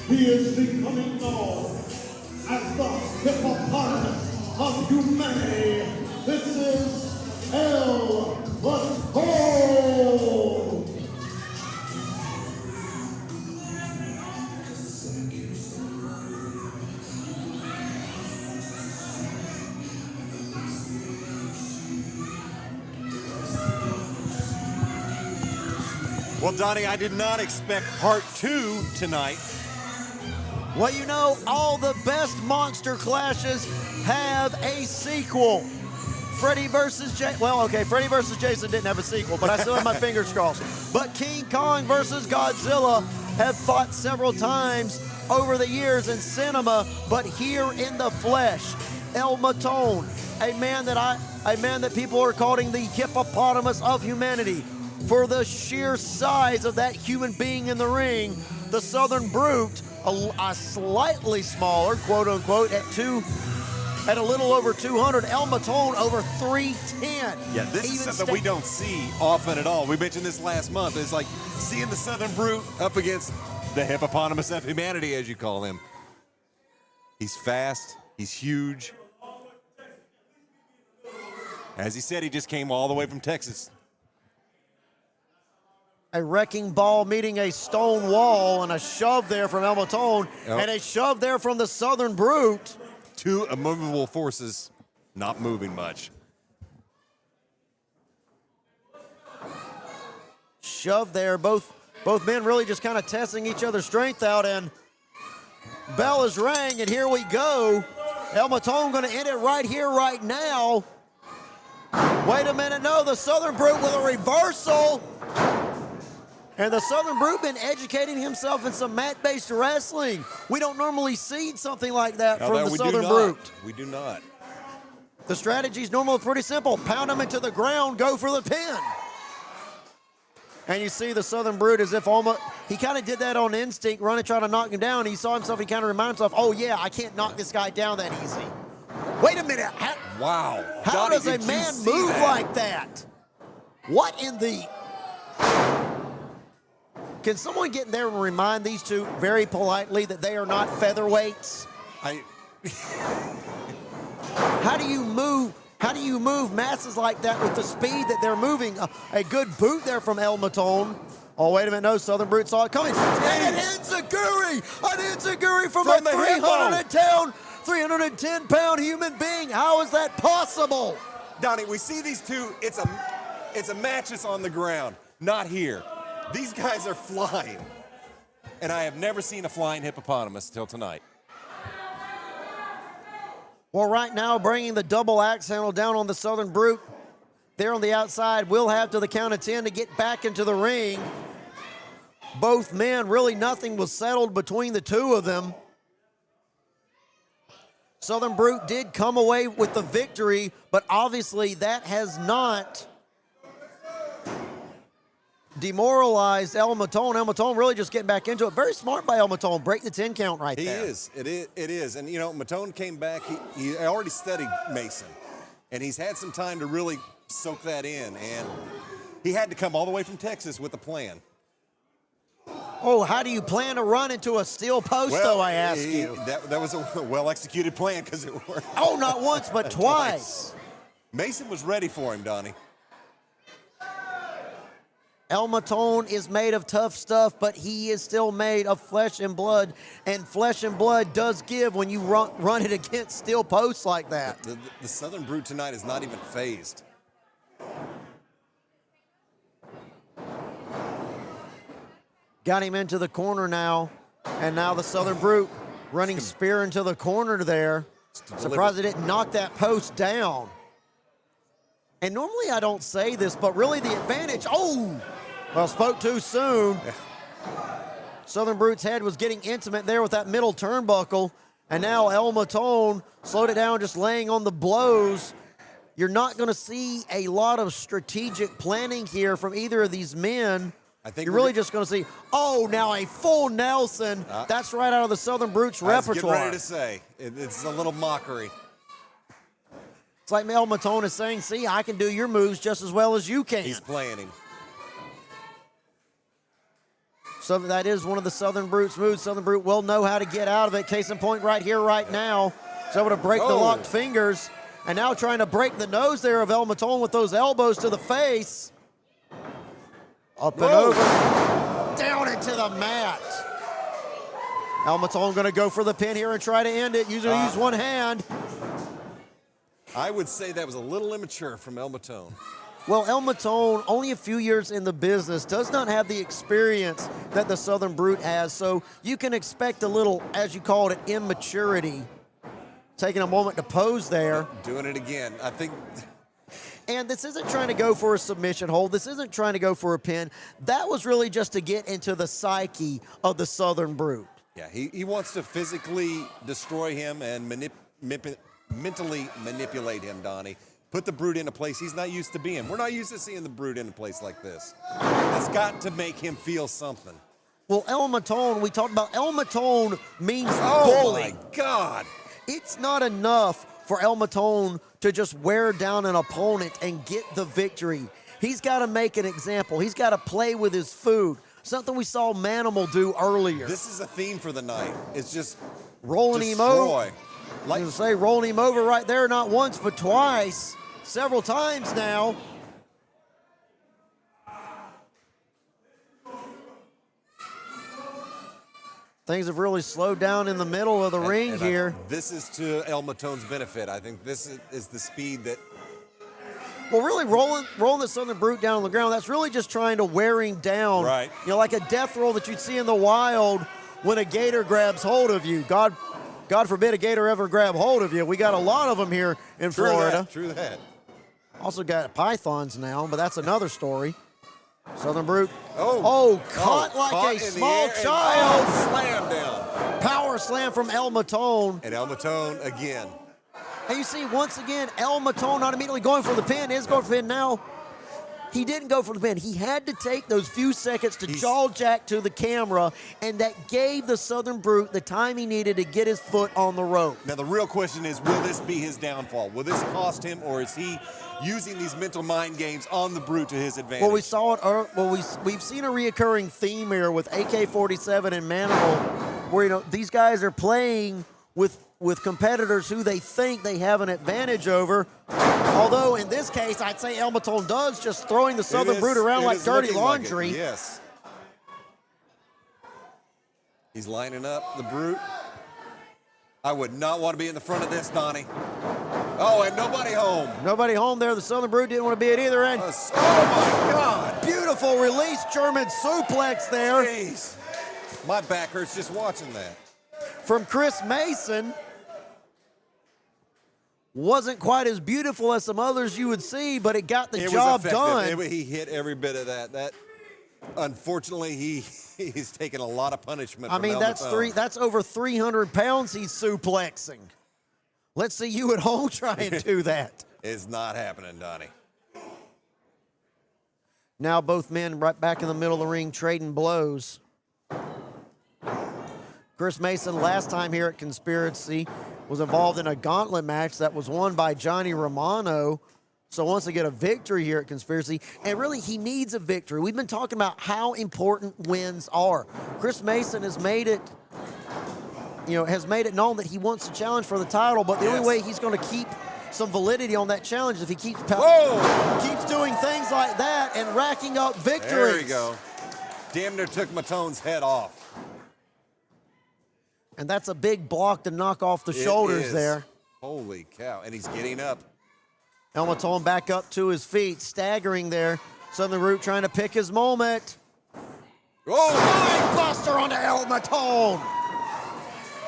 He is becoming known as the hippopotamus of humanity. This is El Matón. Well, Donnie, I did not expect part 2 tonight. Well, you know, all the best monster clashes have a sequel. Freddy versus Freddy versus Jason didn't have a sequel, but I still have my fingers crossed. But King Kong versus Godzilla have fought several times over the years in cinema, but here in the flesh, El Matón, a man that people are calling the hippopotamus of humanity for the sheer size of that human being in the ring. The Southern Brute, a slightly smaller, quote unquote, at a little over 200. El Matón over 310. Yeah, this is something we don't see often at all. We mentioned this last month. It's like seeing the Southern Brute up against the hippopotamus of humanity, as you call him. He's fast. He's huge. As he said, he just came all the way from Texas. A wrecking ball meeting a stone wall, and a shove there from El Matón, and a shove there from the Southern Brute. Two immovable forces not moving much. Shove there, both men really just kind of testing each other's strength out, and bell is rang, and here we go. El Matón going to end it right here, right now. Wait a minute, no, the Southern Brute with a reversal. And the Southern Brute been educating himself in some mat-based wrestling. We don't normally see something like that from the Southern Brute. We do not. The strategy's normally pretty simple. Pound him into the ground, go for the pin. And you see the Southern Brute as if almost, he kind of did that on instinct, running, trying to knock him down. He saw himself, he kind of reminded himself, oh yeah, I can't knock this guy down that easy. Wait a minute. Wow. How does a man move like that? What in the... Can someone get in there and remind these two very politely that they are not featherweights? How do you move masses like that with the speed that they're moving? A good boot there from El Matón. Oh, wait a minute, no, Southern Brute saw it coming. And an enziguri from a 310-pound human being. How is that possible? Donnie, we see these two, it's a match that's on the ground, not here. These guys are flying, and I have never seen a flying hippopotamus till tonight. Well, right now, bringing the double axe handle down on the Southern Brute. There on the outside, will have to the count of 10 to get back into the ring. Both men, really nothing was settled between the two of them. Southern Brute did come away with the victory, but obviously that has not demoralized El Matón. El Matón really just getting back into it. Very smart by El Matón. Break the 10 count right there. It is. And, you know, Matón came back. He already studied Mason, and he's had some time to really soak that in. And he had to come all the way from Texas with a plan. Oh, how do you plan to run into a steel post, though, I ask you? That was a well-executed plan because it worked. Oh, not once, but twice. Mason was ready for him, Donnie. El Matón is made of tough stuff, but he is still made of flesh and blood does give when you run it against steel posts like that. The Southern Brute tonight is not even phased. Got him into the corner now, and now the Southern Brute running spear into the corner there. Surprised he didn't knock that post down. And normally I don't say this, but really the advantage, well, spoke too soon. Southern Brute's head was getting intimate there with that middle turnbuckle, and now El Matón slowed it down, just laying on the blows. You're not going to see a lot of strategic planning here from either of these men. I think you're we're really go- just going to see, oh, now a full Nelson. That's right out of the Southern Brutes I was getting repertoire. ready to say, it's a little mockery. It's like Mel Matone is saying, see, I can do your moves just as well as you can. He's playing him. So that is one of the Southern Brutes moves. Southern Brute will know how to get out of it. Case in point right here, right now. He's able to break the locked fingers. And now trying to break the nose there of El Matone with those elbows to the face. Up and over. Down into the mat. El Matone going to go for the pin here and try to end it. Use one hand. I would say that was a little immature from El Matone. Well, El Matone, only a few years in the business, does not have the experience that the Southern Brute has, so you can expect a little, as you called it, immaturity. Taking a moment to pose there. Doing it again. I think. And this isn't trying to go for a submission hold. This isn't trying to go for a pin. That was really just to get into the psyche of the Southern Brute. Yeah, he wants to physically destroy him and mentally manipulate him, Donnie. Put the Brute in a place he's not used to being. We're not used to seeing the Brute in a place like this. It's got to make him feel something. Well, El Matone, we talked about El Matone means Oh, bully. my God. It's not enough for El Matone to just wear down an opponent and get the victory. He's got to make an example. He's got to play with his food, something we saw Manimal do earlier. This is a theme for the night. It's just rolling him over. destroy. Like to say, rolling him over right there, not once but twice, several times now. Things have really slowed down in the middle of the ring here. This is to El Matone's benefit. I think this is the speed that. Well, really rolling the Southern Brute down on the ground, that's really just trying to wear him down. Right. You know, like a death roll that you'd see in the wild when a gator grabs hold of you. God forbid a gator ever grab hold of you. We got a lot of them here in Florida. True that. Also got pythons now, but that's another story. Southern Brute. Oh, caught like caught a in the small air and child. Slam down. Power slam from El Matone. And El Matone again. And you see, once again, El Matone not immediately going for the pin, is going for the pin now. He didn't go for the pin. He had to take those few seconds to jaw jack to the camera, and that gave the Southern Brute the time he needed to get his foot on the rope. Now, the real question is, will this be his downfall? Will this cost him, or is he using these mental mind games on the Brute to his advantage? Well, we saw it. We've seen a reoccurring theme here with AK-47 and Manimal, where these guys are playing with competitors who they think they have an advantage over. Although in this case, I'd say El Matone does, just throwing the Southern Brute around like dirty laundry. Like yes. He's lining up the Brute. I would not want to be in the front of this, Donnie. Oh, and nobody home. Nobody home there. The Southern Brute didn't want to be at either end. Oh, my God. Beautiful release, German suplex there. Jeez. My back hurts just watching that. From Chris Mason. Wasn't quite as beautiful as some others you would see, but it got the job done. He hit every bit of that. That, unfortunately, he's taken a lot of punishment. I mean, that's over 300 pounds he's suplexing. Let's see you at home try and do that. It's not happening, Donnie. Now both men right back in the middle of the ring trading blows. Chris Mason, last time here at Conspiracy, was involved in a gauntlet match that was won by Johnny Romano. So wants to get a victory here at Conspiracy. And really, he needs a victory. We've been talking about how important wins are. Chris Mason has made it, known that he wants to challenge for the title, but the only way he's going to keep some validity on that challenge is if he keeps doing things like that and racking up victories. There you go. Damn near took Matone's head off. And that's a big block to knock off the shoulders there. Holy cow. And he's getting up. El Matone back up to his feet, staggering there. Southern Brute trying to pick his moment. Oh! Buster onto El Matone.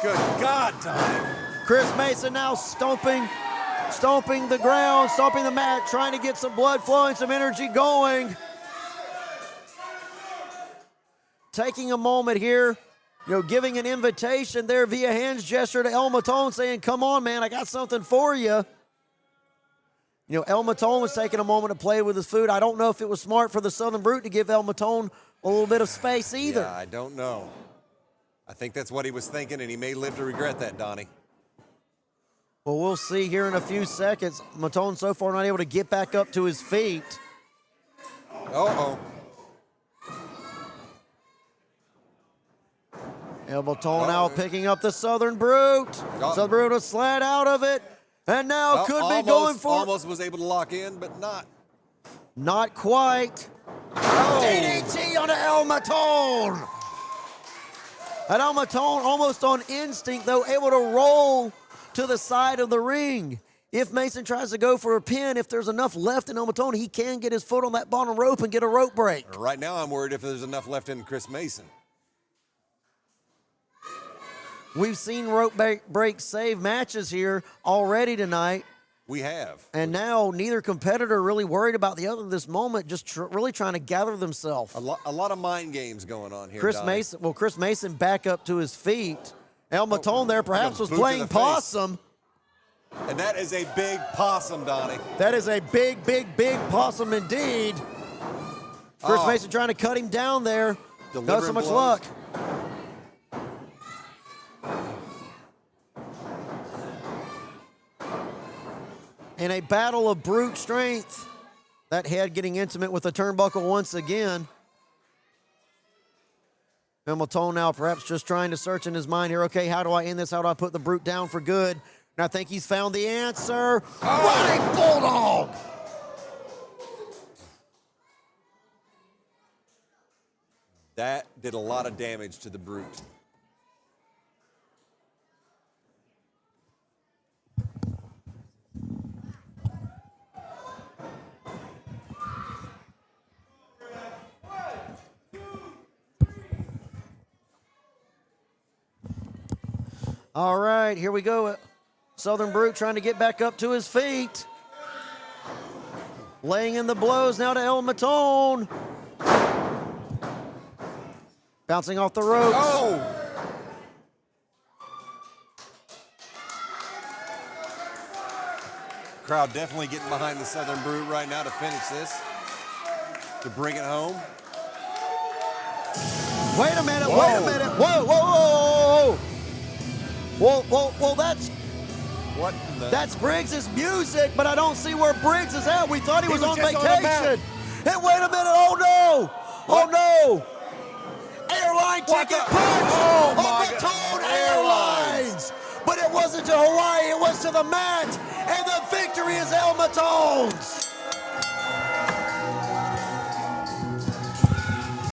Good God, Donnie. Chris Mason now stomping the ground, stomping the mat, trying to get some blood flowing, some energy going. Taking a moment here. Giving an invitation there via hands gesture to El Matone, saying, come on, man, I got something for you. El Matone was taking a moment to play with his food. I don't know if it was smart for the Southern Brute to give El Matone a little bit of space either. Yeah, I don't know. I think that's what he was thinking, and he may live to regret that, Donnie. Well, we'll see here in a few seconds. Matone so far not able to get back up to his feet. Uh-oh. El Matone now picking up the Southern Brute. Southern Brute will slide out of it. And now could be going for... Almost was able to lock in, but not. Not quite. Oh. DDT on El Matone. And El Matone almost on instinct, though, able to roll to the side of the ring. If Mason tries to go for a pin, if there's enough left in El Matone, he can get his foot on that bottom rope and get a rope break. Right now, I'm worried if there's enough left in Chris Mason. We've seen rope break save matches here already tonight. We have. And now neither competitor really worried about the other this moment, just really trying to gather themselves. A lot of mind games going on here, Chris Donnie. Mason back up to his feet. El Matone there perhaps was playing possum. And that is a big possum, Donnie. That is a big, big, big possum indeed. Chris Mason trying to cut him down there. Not so much luck. In a battle of brute strength, that head getting intimate with the turnbuckle once again. El Matone now perhaps just trying to search in his mind here. Okay, how do I end this? How do I put the brute down for good? And I think he's found the answer. Running Bulldog! That did a lot of damage to the brute. All right, here we go. Southern Brute trying to get back up to his feet. Laying in the blows now to El Matone. Bouncing off the ropes. Oh! Crowd definitely getting behind the Southern Brute right now to finish this, to bring it home. Wait a minute, wait a minute. Whoa, whoa, whoa, whoa. Well, that's Briggs' music, but I don't see where Briggs is at. We thought he was on vacation. Hey, wait a minute, oh no, oh no. Airline ticket punch on Matone Airlines. But it wasn't to Hawaii, it was to the mat, and the victory is El Matone's.